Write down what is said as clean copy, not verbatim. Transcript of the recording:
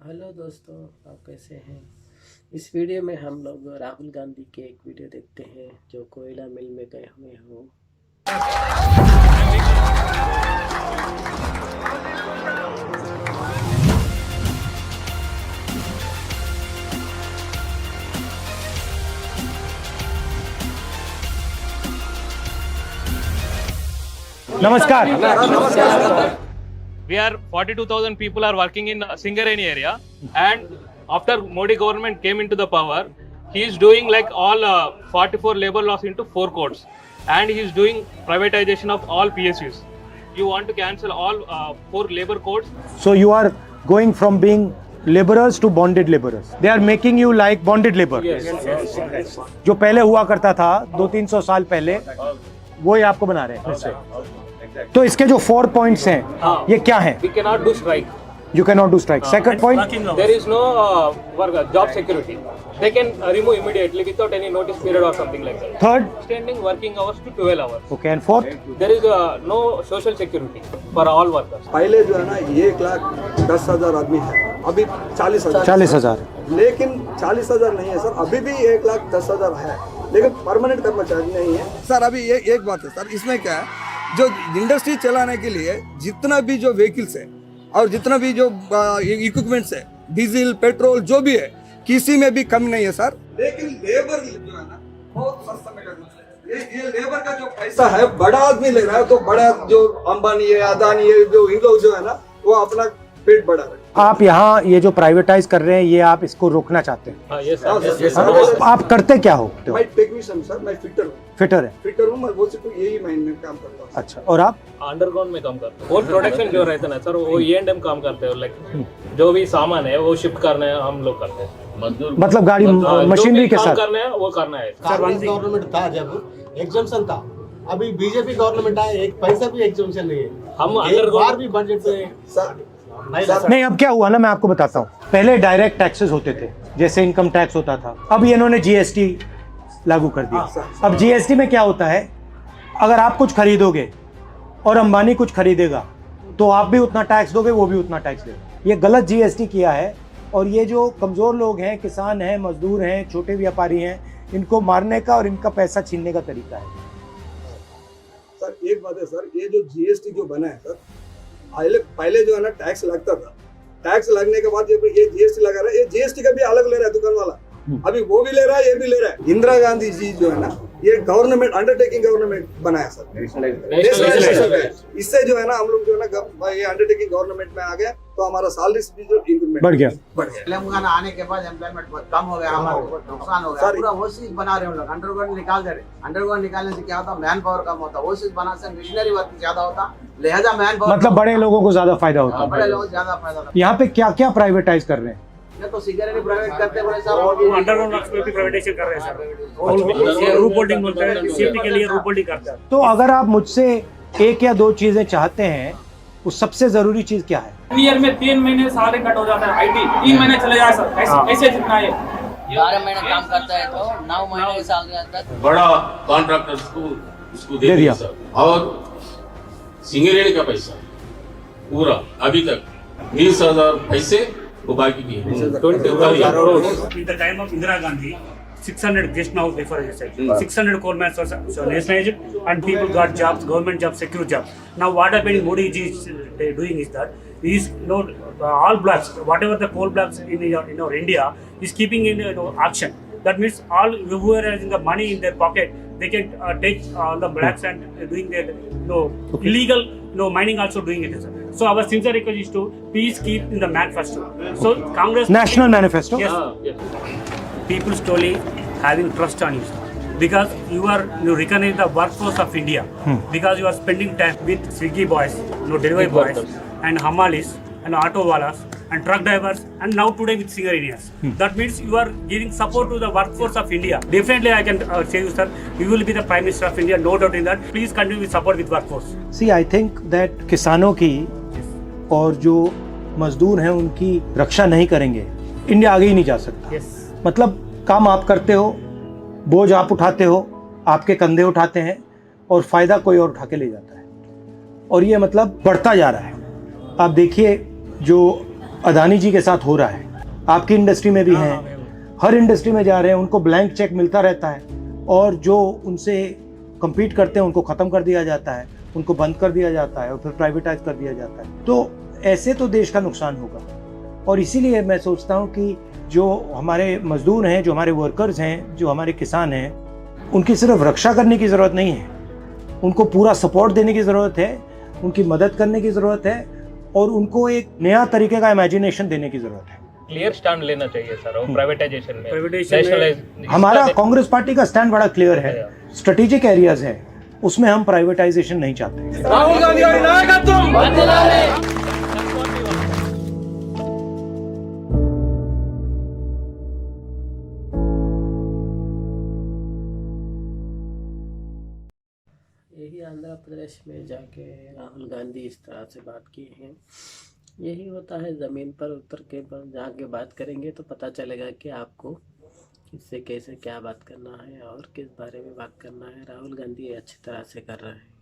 Hello दोस्तों, आप कैसे हैं। इस वीडियो में हम लोग राहुल गांधी के एक वीडियो देखते हैं जो कोयला मिल में गए हुए हो। नमस्कार। We are 42,000 people are working in Singareni area, and after Modi government came into the power, he is doing like all 44 labor laws into 4 codes, and he is doing privatization of all PSUs. You want to cancel all 4 labor codes? So you are going from being laborers to bonded laborers. They are making you like bonded labor. Yes. जो पहले हुआ करता था 200-300 साल पहले, वो ही आपको बना रहे हैं फिर से। तो इसके जो 4 पॉइंट्स हैं, ये क्या हैं? We cannot do strike. You cannot do strike. Second point, There is no job security. They can remove immediately without any notice period or something like that. third, Extending working hours to 12 hours. okay, and fourth, There is no social security for all workers. पहले जो है ना 1,10,000 आदमी है, अभी 40,000। 40,000। लेकिन 40,000 नहीं है सर, अभी भी 1,10,000 है, लेकिन परमानेंट कर्मचारी नहीं है सर। अभी ये एक बात है सर, इसमें क्या है, जो इंडस्ट्री चलाने के लिए जितना भी जो व्हीकल्स है और जितना भी जो इक्विपमेंट्स है, डीजल पेट्रोल जो भी है, किसी में भी कमी नहीं है सर। लेकिन लेबर जो है ना बहुत सस्ता मिल रहा है। ये लेबर का जो पैसा है बड़ा आदमी ले रहा है, तो बड़ा जो अंबानी है, अदानी है, जो इन लोग जो है ना वो अपना पेट बढ़ा रहे हैं। आप यहाँ ये जो प्राइवेटाइज कर रहे हैं, ये आप इसको रोकना चाहते हैं। Yes, sir. हाँ, Yes, सर, yes, हाँ? sir. आप करते क्या हो? मैं टेक्नीशियन सर, मैं फिटर हूँ। फिटर है। फिटर हूँ मैं, वो सिर्फ यही महीने में काम करता हूँ। अच्छा, और आप? अंडरग्राउंड में काम करते हैं। वो प्रोडक्शन जो रहता है ना सर, वो E&M काम करते हैं। लाइक जो भी सामान है वो शिफ्ट करना है, हम लोग करते हैं। मतलब गाड़ी मशीनरी के काम साथ करना है वो करना है। कांग्रेस गवर्नमेंट था जब एग्जाम्शन था, अभी बीजेपी गवर्नमेंट आया, एक पैसा भी एग्जाम्शन नहीं है। हम एक बार अंडरग्राउंड भी बजट में सर नहीं। अब क्या हुआ ना, मैं आपको बताता हूँ। पहले डायरेक्ट टैक्सेस होते थे, जैसे इनकम टैक्स होता था। अब ये इन्होंने जीएसटी लागू कर दिया। अब जीएसटी में क्या होता है, अगर आप कुछ खरीदोगे और अंबानी कुछ खरीदेगा तो आप भी उतना टैक्स दोगे, वो भी उतना टैक्स देगा। ये गलत जीएसटी किया है, और ये जो कमज़ोर लोग हैं, किसान हैं, मजदूर हैं, छोटे व्यापारी हैं, इनको मारने का और इनका पैसा छीनने का तरीका है। सर एक बात है सर, ये जो जीएसटी जो बना है सर, पहले जो है ना टैक्स लगता था, टैक्स लगने के बाद ये जीएसटी लगा रहा है, ये जीएसटी का भी अलग ले रहा है दुकान वाला, अभी वो भी ले रहा है, ये भी ले रहा है। इंदिरा गांधी जी जो है ना, ये गवर्नमेंट अंडरटेकिंग गवर्नमेंट बनाया सर, नेशनलाइजेशन है। इससे जो है ना हम लोग जो है ना ये अंडरटेकिंग गवर्नमेंट में आ गया, तो हमारा सैलरी भी जो इंक्रीमेंट बढ़ गया। तेलंगाना आने के बाद एम्प्लॉयमेंट बहुत कम हो गया, हमारा बहुत नुकसान हो गया। सर, पूरा वो चीज बना रहे हैं लोग, अंडरग्राउंड निकाल दे रहे। अंडरग्राउंड निकालने से क्या होता, मैन पावर कम होता, वो चीज बना से मिशनरी वर्क ज्यादा होता, लिहाजा मैन पावर मतलब बड़े लोगों को ज्यादा फायदा होता है। बड़े लोग ज्यादा फायदा होता। यहाँ पे क्या क्या प्राइवेटाइज कर रहे हैं? ये तो सिगरेट प्राइवेट करते बड़े साहब, अंडरग्राउंड वर्क्स में भी प्राइवेटाइजेशन कर रहे हैं सर। रूप होल्डिंग बोलते हैं, सेफ्टी के लिए रूप होल्डिंग करते हैं। तो अगर आप मुझसे एक या दो चीजें चाहते हैं, वो सबसे जरूरी चीज क्या है? ईयर में 3 महीने सैलरी कट हो जाता है, आईटी 3 महीने चले जाए सर, ऐसे जितना है 12 महीने काम करता है तो 9 महीने साल के अंदर बड़ा कॉन्ट्रैक्टर्स को उसको दे दिया सर। और सिंगरेणी का पैसा पूरा अभी तक 20,000 पैसे वो बाकी की है। In the time of Indira Gandhi, 600 just now before I said 600 coal mines were nationalized and people got jobs, government jobs, secure jobs. Now what happened, Modi ji is doing is that he is all blocks, whatever the coal blocks in our India is keeping in auction. That means all who are having the money in their pocket, they can take all the blacks and doing their illegal mining also doing it. Sir. So our sincere request is to please keep in the manifesto. So Congress national manifesto. yes, people slowly having trust on you, sir. Because you recognize the workforce of India. Because you are spending time with Swiggy boys, delivery boys, and hamalis, and auto walas, and truck drivers, and now today with Singarenians. That means you are giving support to the workforce of India. Definitely, I can say you, sir, you will be the Prime Minister of India, no doubt in that. Please continue with support with workforce. See I think that किसानों की और जो मजदूर हैं उनकी रक्षा नहीं करेंगे, India आगे ही नहीं जा सकता। Yes. मतलब काम आप करते हो, बोझ आप उठाते हो, आपके कंधे उठाते हैं, और फायदा कोई और उठा के ले जाता है, और ये मतलब बढ़ता जा रहा है। आप देखिए जो अदानी जी के साथ हो रहा है, आपकी इंडस्ट्री में भी है, हर इंडस्ट्री में जा रहे हैं, उनको ब्लैंक चेक मिलता रहता है और जो उनसे compete करते हैं उनको ख़त्म कर दिया जाता है, उनको बंद कर दिया जाता है और फिर प्राइवेटाइज कर दिया जाता है। तो ऐसे तो देश का नुकसान होगा और इसीलिए मैं सोचता हूँ कि जो हमारे मजदूर हैं, जो हमारे वर्कर्स हैं, जो हमारे किसान हैं, उनकी सिर्फ रक्षा करने की ज़रूरत नहीं है, उनको पूरा सपोर्ट देने की ज़रूरत है, उनकी मदद करने की ज़रूरत है और उनको एक नया तरीके का इमेजिनेशन देने की ज़रूरत है। क्लियर स्टैंड लेना चाहिए सर और प्राइवेटाइजेशन में, Privatization Nationalize- हमारा इसका- कांग्रेस पार्टी का स्टैंड बड़ा क्लियर है, स्ट्रेटेजिक एरियाज है, उसमें हम प्राइवेटाइजेशन नहीं चाहते। राहुल गांधी गारी नायकत्व यही आंध्र प्रदेश में जाके राहुल गांधी इस तरह से बात किए हैं। यही होता है, ज़मीन पर उतर के जाके बात करेंगे तो पता चलेगा कि आपको किससे कैसे क्या बात करना है और किस बारे में बात करना है। राहुल गांधी अच्छी तरह से कर रहे हैं।